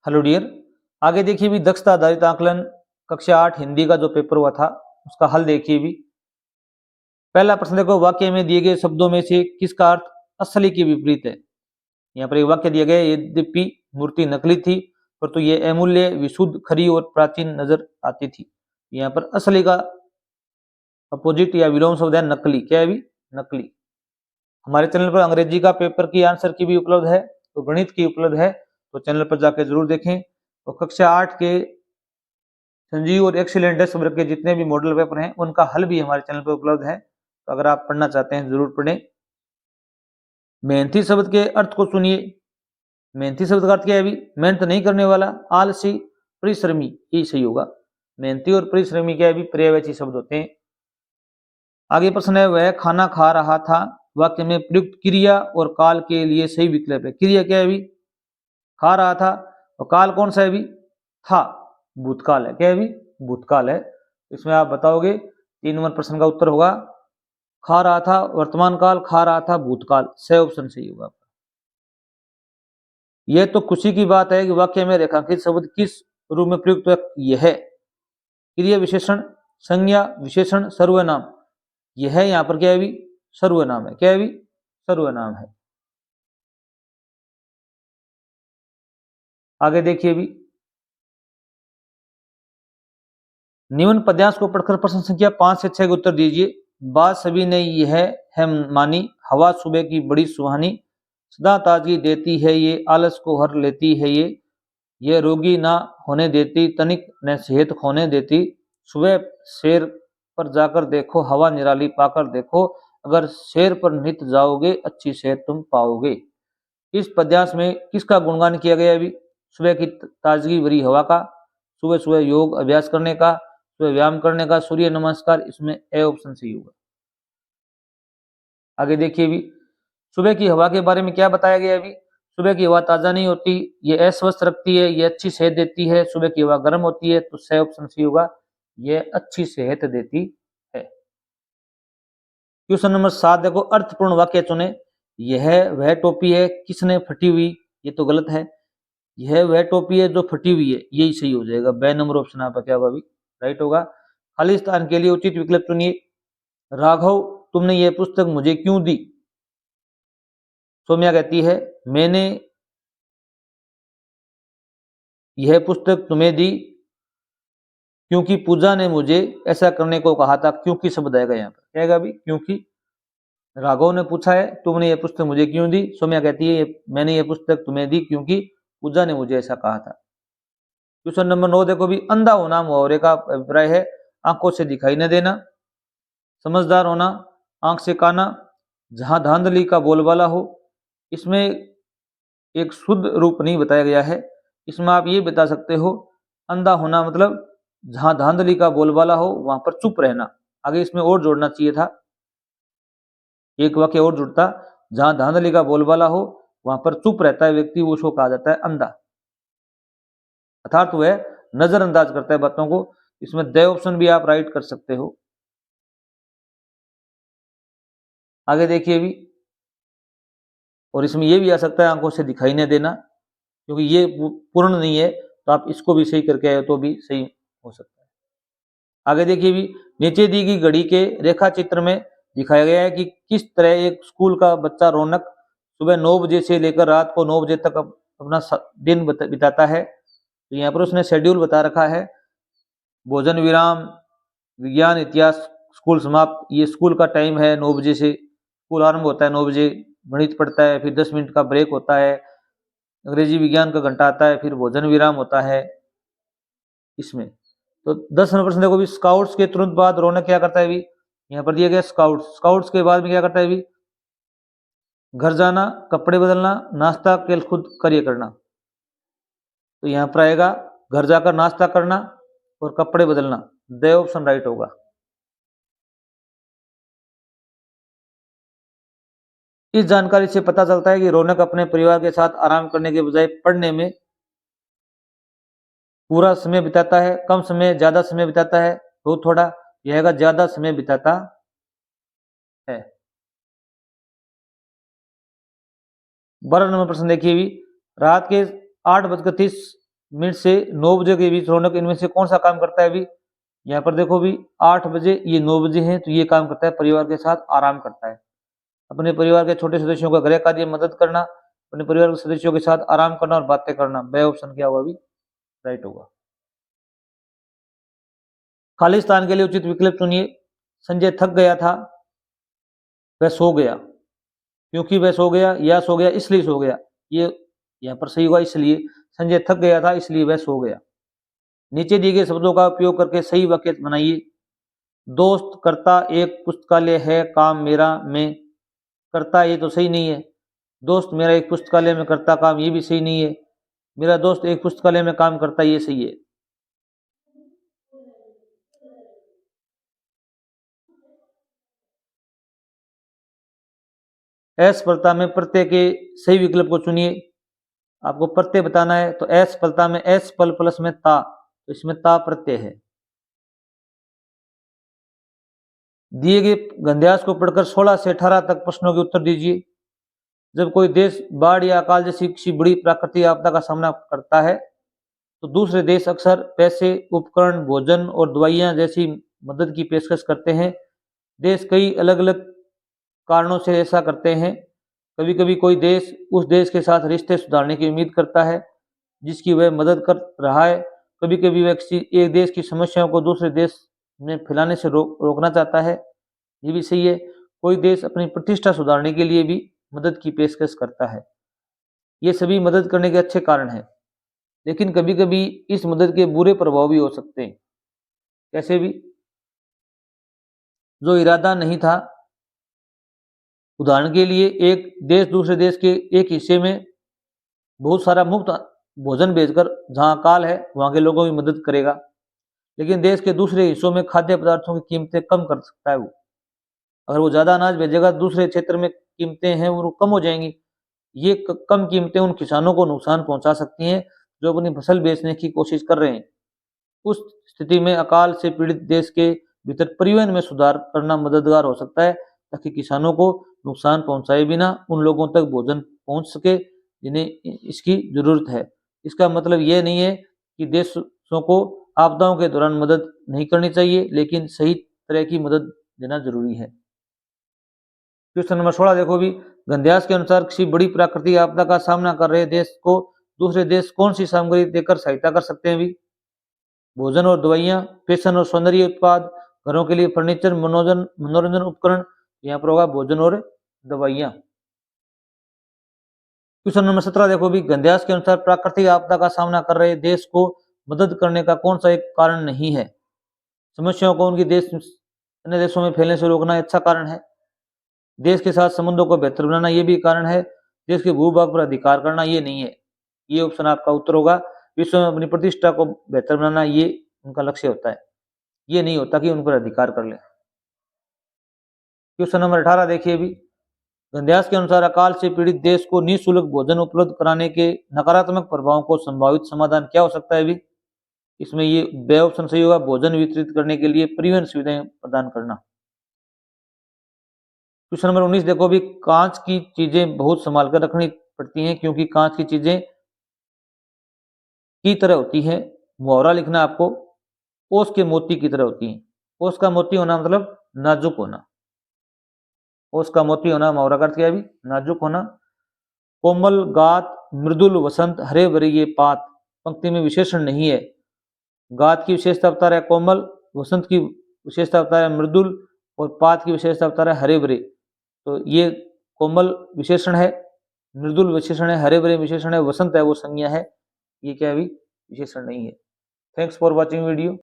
Hello dear. आगे देखिए भी दक्षता आधारित आकलन कक्षा 8 हिंदी का जो पेपर हुआ था उसका हल देखिए भी। पहला प्रश्न देखो, वाक्य में दिए गए शब्दों में से किसका अर्थ असली के विपरीत है। यहाँ पर एक वाक्य दिया गया है, यद्यपि मूर्ति नकली थी परंतु ये अमूल्य, विशुद्ध, खरी और प्राचीन नजर आती थी। यहाँ पर असली का अपोजिट या विलोम शब्द है नकली। क्या है भी? नकली। हमारे चैनल पर अंग्रेजी का पेपर की आंसर की भी उपलब्ध है, तो गणित की उपलब्ध है, तो चैनल पर जाकर जरूर देखें। तो कक्षा 8 के संजीव और एक्सीलेंट टेस्ट वर्ग के जितने भी मॉडल पेपर हैं उनका हल भी हमारे चैनल पर उपलब्ध है, तो अगर आप पढ़ना चाहते हैं जरूर पढ़ें। मेहनती शब्द के अर्थ को सुनिए। मेहनती शब्द का अर्थ क्या है भी? मेहनत नहीं करने वाला, आलसी, परिश्रमी, यही सही होगा। मेहनती और परिश्रमी क्या है भी? पर्यायवाची शब्द होते हैं। आगे प्रश्न है, वह खाना खा रहा था। वाक्य में प्रयुक्त क्रिया और काल के लिए सही विकल्प है। क्रिया क्या है भी? खा रहा था। और काल कौन सा है भी? था, भूतकाल है। क्या है भी? भूतकाल है। इसमें आप बताओगे 3 नंबर प्रश्न का उत्तर होगा खा रहा था, वर्तमान काल, खा रहा था, भूतकाल। सही ऑप्शन सही होगा। यह तो खुशी की बात है कि वाक्य में रेखांकित शब्द किस रूप में प्रयुक्त है। यह है क्रिया विशेषण, संज्ञा, विशेषण, सर्वनाम। यह है यहाँ पर क्या है भी? सर्वनाम है। क्या है भी? सर्वनाम है। आगे देखिए भी, निम्न पद्यांश को पढ़कर प्रश्न संख्या 5 से 6 के उत्तर दीजिए। बात सभी ने यह है मानी, हवा सुबह की बड़ी सुहानी, सदा ताजगी देती है ये, आलस को हर लेती है ये रोगी ना होने देती, तनिक न सेहत खोने देती, सुबह शेर पर जाकर देखो, हवा निराली पाकर देखो, अगर शेर पर नित जाओगे अच्छी सेहत तुम पाओगे। इस पद्यांश में किसका गुणगान किया गया? अभी सुबह की ताजगी भरी हवा का, सुबह सुबह योग अभ्यास करने का, सुबह व्यायाम करने का, सूर्य नमस्कार। इसमें ए ऑप्शन सही होगा। आगे देखिए भी, सुबह की हवा के बारे में क्या बताया गया? अभी सुबह की हवा ताजा नहीं होती, ये अस्वस्थ रखती है, ये अच्छी सेहत देती है। सुबह की हवा गर्म होती है, तो सही ऑप्शन सही होगा, ये अच्छी सेहत देती है। क्वेश्चन नंबर 7 देखो, अर्थपूर्ण वाक्य चुने। यह वह टोपी है किसने फटी हुई, ये तो गलत है। यह वह टोपी है जो फटी हुई है, यही सही हो जाएगा। बे नंबर ऑप्शन आपका क्या होगा? अभी राइट होगा। खाली स्थान के लिए उचित विकल्प चुनिए। राघव, तुमने यह पुस्तक मुझे क्यों दी? सौम्या कहती है, मैंने यह पुस्तक तुम्हें दी क्योंकि पूजा ने मुझे ऐसा करने को कहा था। क्योंकि शब्द आएगा यहाँ पर। क्या आएगा अभी? क्योंकि। राघव ने पूछा है तुमने ये पुस्तक मुझे क्यों दी, सौम्या कहती है मैंने ये पुस्तक तुम्हें दी क्योंकि पूजा ने मुझे ऐसा कहा था। क्वेश्चन नंबर 9 देखो भी, अंधा होना मुहावरे का अभिप्राय है, आंखों से दिखाई न देना, समझदार होना, आंख से काना, जहां धांधली का बोलबाला हो। इसमें एक शुद्ध रूप नहीं बताया गया है। इसमें आप ये बता सकते हो, अंधा होना मतलब जहां धांधली का बोलबाला हो वहां पर चुप रहना। आगे इसमें और जोड़ना चाहिए था, एक वाक्य और जुड़ता, जहां धांधली का बोलबाला हो वहां पर चुप रहता है व्यक्ति, उसको कहा जाता है अंधा, अर्थात वह नजरअंदाज करता है बातों को। इसमें द ऑप्शन भी आप राइट कर सकते हो। आगे देखिए भी, और इसमें यह भी आ सकता है आंखों से दिखाई न देना, क्योंकि ये पूर्ण नहीं है, तो आप इसको भी सही करके आए तो भी सही हो सकता है। आगे देखिए भी, नीचे दी गई घड़ी के रेखा चित्र में दिखाया गया है कि किस तरह एक स्कूल का बच्चा रौनक सुबह 9 बजे से लेकर रात को 9 बजे तक अपना दिन बिताता है। तो यहाँ पर उसने शेड्यूल बता रखा है, भोजन विराम, विज्ञान, इतिहास, स्कूल समाप्त। ये स्कूल का टाइम है 9 बजे से, स्कूल आरंभ होता है 9 बजे, गणित पढ़ता है, फिर 10 मिनट का ब्रेक होता है, अंग्रेजी विज्ञान का घंटा आता है, फिर भोजन विराम होता है। इसमें तो 10 नंबर प्रश्न देखो भी, स्काउट्स के तुरंत बाद रौनक क्या करता है भी? यहाँ पर दिया गया स्काउट्स, स्काउट्स के बाद में क्या करता है भी? घर जाना, कपड़े बदलना, नाश्ता के खुद कार्य करना। तो यहाँ पर आएगा घर जाकर नाश्ता करना और कपड़े बदलना। द ऑप्शन राइट होगा। इस जानकारी से पता चलता है कि रौनक अपने परिवार के साथ आराम करने के बजाय पढ़ने में पूरा समय बिताता है, कम समय ज्यादा समय बिताता है, बहुत थोड़ा, यह ज्यादा समय बिताता है। 12 नंबर प्रश्न देखिए भी, रात के 8:30 मिनट से 9 बजे के बीच रौनक इनमें से कौन सा काम करता है अभी? यहाँ पर देखो भी 8 बजे, ये 9 बजे हैं, तो ये काम करता है परिवार के साथ आराम करता है। अपने परिवार के छोटे सदस्यों का गृह कार्य में मदद करना, अपने परिवार के सदस्यों के साथ आराम करना और बातें करना। ब ऑप्शन क्या होगा अभी? राइट होगा। खाली स्थान के लिए उचित विकल्प चुनिए। संजय थक गया था, वह सो गया। क्योंकि वह सो गया, या सो गया इसलिए सो गया, ये यहाँ पर सही होगा इसलिए। संजय थक गया था इसलिए वह सो गया। नीचे दिए गए शब्दों का उपयोग करके सही वाक्य बनाइए। दोस्त करता एक पुस्तकालय है, काम मेरा में करता, ये तो सही नहीं है। दोस्त मेरा एक पुस्तकालय में करता काम, ये भी सही नहीं है। मेरा दोस्त एक पुस्तकालय में काम करता, ये सही है। असफलता में प्रत्यय के सही विकल्प को चुनिए। आपको प्रत्यय बताना है, तो असफलता में एस पल प्लस में ता, तो इसमें ता प्रत्यय है। दिए गए गंध्यास को पढ़कर 16 से 18 तक प्रश्नों के उत्तर दीजिए। जब कोई देश बाढ़ या अकाल जैसी किसी बड़ी प्राकृतिक आपदा का सामना करता है, तो दूसरे देश अक्सर पैसे, उपकरण, भोजन और दवाइयां जैसी मदद की पेशकश करते हैं। देश कई अलग अलग कारणों से ऐसा करते हैं। कभी कभी कोई देश उस देश के साथ रिश्ते सुधारने की उम्मीद करता है जिसकी वह मदद कर रहा है। कभी कभी वह किसी एक देश की समस्याओं को दूसरे देश में फैलाने से रोकना चाहता है, ये भी सही है। कोई देश अपनी प्रतिष्ठा सुधारने के लिए भी मदद की पेशकश करता है। ये सभी मदद करने के अच्छे कारण हैं, लेकिन कभी कभी इस मदद के बुरे प्रभाव भी हो सकते हैं। कैसे भी? जो इरादा नहीं था, उदाहरण के लिए एक देश दूसरे देश के एक हिस्से में बहुत सारा मुफ्त भोजन भेजकर जहां अकाल है वहां के लोगों की मदद करेगा, लेकिन देश के दूसरे हिस्सों में खाद्य पदार्थों की कीमतें कम कर सकता है वो। अगर वो ज्यादा अनाज भेजेगा, दूसरे क्षेत्र में कीमतें हैं वो कम हो जाएंगी। ये कम कीमतें उन किसानों को नुकसान पहुंचा सकती हैं जो अपनी फसल बेचने की कोशिश कर रहे हैं। उस स्थिति में अकाल से पीड़ित देश के भीतर परिवहन में सुधार करना मददगार हो सकता है, ताकि किसानों को नुकसान पहुंचाए बिना उन लोगों तक भोजन पहुंच सके जिन्हें इसकी जरूरत है। इसका मतलब यह नहीं है कि देशों को आपदाओं के दौरान मदद नहीं करनी चाहिए, लेकिन सही तरह की मदद देना जरूरी है। क्वेश्चन नंबर 16 देखो भी। गंध्यास के अनुसार किसी बड़ी प्राकृतिक आपदा का सामना कर रहे देश को दूसरे देश कौन सी सामग्री देकर सहायता कर सकते हैं भी? भोजन और दवाइयां, फैशन और सौंदर्य उत्पाद, घरों के लिए फर्नीचर, मनोरंजन उपकरण। यहाँ पर होगा भोजन और दवाइयां। क्वेश्चन नंबर 17 देखो भी। गंध्यास के अनुसार प्राकृतिक आपदा का सामना कर रहे देश को मदद करने का कौन सा एक कारण नहीं है? समस्याओं को उनकी देश अन्य देशों में फैलने से रोकना अच्छा कारण है। देश के साथ संबंधों को बेहतर बनाना ये भी कारण है। देश के भूभाग पर अधिकार करना ये नहीं है। ये ऑप्शन आपका उत्तर होगा। विश्व में अपनी प्रतिष्ठा को बेहतर बनाना ये उनका लक्ष्य होता है, ये नहीं होता कि उन पर अधिकार कर ले। क्वेश्चन नंबर 18 देखिए भी। गंध्यास के अनुसार अकाल से पीड़ित देश को निःशुल्क भोजन उपलब्ध कराने के नकारात्मक प्रभावों को संभावित समाधान क्या हो सकता है भी? इसमें ये बे ऑप्शन सही होगा। भोजन वितरित करने के लिए परिवहन सुविधाएं प्रदान करना। क्वेश्चन नंबर 19 देखो भी। कांच की चीजें बहुत संभाल कर रखनी पड़ती हैं क्योंकि कांच की चीजें की तरह होती हैं। मुहावरा लिखना आपको। ओस के मोती की तरह होती हैं। ओस का मोती होना मतलब नाजुक होना। ओस का मोती होना, मुहावरा का अर्थ क्या है भी? नाजुक होना। कोमल गात, मृदुल वसंत, हरे भरे ये पात। पंक्ति में विशेषण नहीं है। गात की विशेषता बता रहा है कोमल, वसंत की विशेषता बता रहा है मृदुल, और पात की विशेषता बता रहा है हरे भरे। तो ये कोमल विशेषण है, मृदुल विशेषण है, हरे भरे विशेषण है, वसंत है वो संज्ञा है। ये क्या है भी? विशेषण नहीं है। Thanks for watching video.